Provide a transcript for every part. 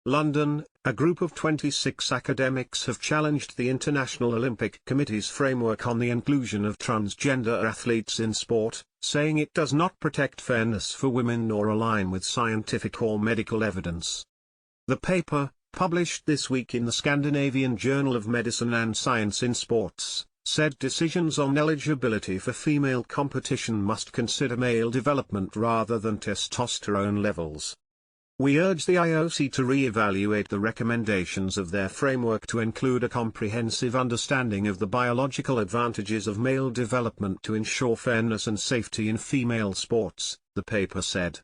London, a group of 26 academics have challenged the International Olympic Committee's framework on the inclusion of transgender athletes in sport, saying it does not protect fairness for women nor align with scientific or medical evidence. The paper, published this week in the Scandinavian Journal of Medicine and Science in Sports, said decisions on eligibility for female competition must consider male development rather than testosterone levels. We urge the IOC to re-evaluate the recommendations of their framework to include a comprehensive understanding of the biological advantages of male development to ensure fairness and safety in female sports, the paper said.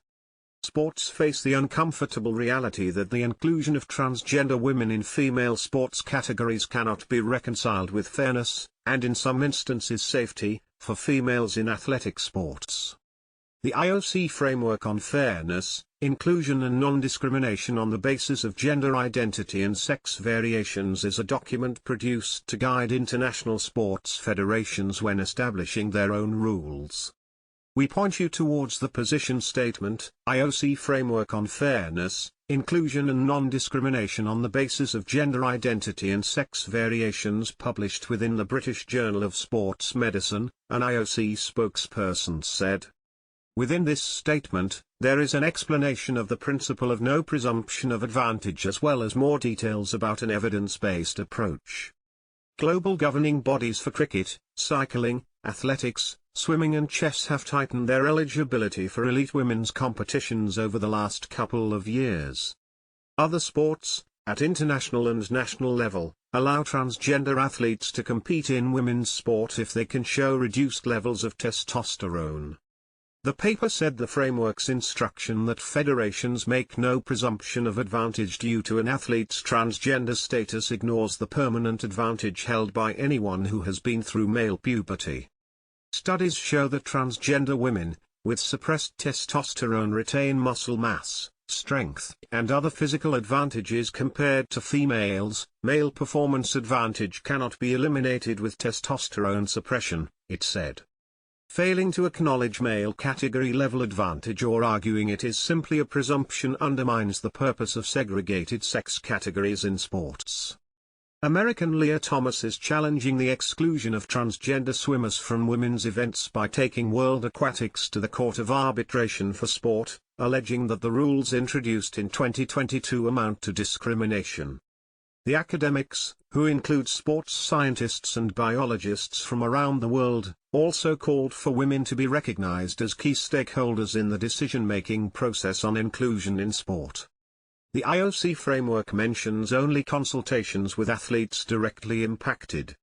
Sports face the uncomfortable reality that the inclusion of transgender women in female sports categories cannot be reconciled with fairness, and in some instances safety, for females in athletic sports. The IOC Framework on Fairness, Inclusion and Non-Discrimination on the Basis of Gender Identity and Sex Variations is a document produced to guide international sports federations when establishing their own rules. We point you towards the position statement, IOC Framework on Fairness, Inclusion and Non-Discrimination on the Basis of Gender Identity and Sex Variations published within the British Journal of Sports Medicine, an IOC spokesperson said. Within this statement, there is an explanation of the principle of no presumption of advantage as well as more details about an evidence-based approach. Global governing bodies for cricket, cycling, athletics, swimming and chess have tightened their eligibility for elite women's competitions over the last couple of years. Other sports, at international and national level, allow transgender athletes to compete in women's sport if they can show reduced levels of testosterone. The paper said the framework's instruction that federations make no presumption of advantage due to an athlete's transgender status ignores the permanent advantage held by anyone who has been through male puberty. Studies show that transgender women, with suppressed testosterone retain muscle mass, strength, and other physical advantages compared to females. Male performance advantage cannot be eliminated with testosterone suppression, it said. Failing to acknowledge male category-level advantage or arguing it is simply a presumption undermines the purpose of segregated sex categories in sports. American Leah Thomas is challenging the exclusion of transgender swimmers from women's events by taking World Aquatics to the Court of Arbitration for Sport, alleging that the rules introduced in 2022 amount to discrimination. The academics, who include sports scientists and biologists from around the world, also called for women to be recognized as key stakeholders in the decision-making process on inclusion in sport. The IOC framework mentions only consultations with athletes directly impacted.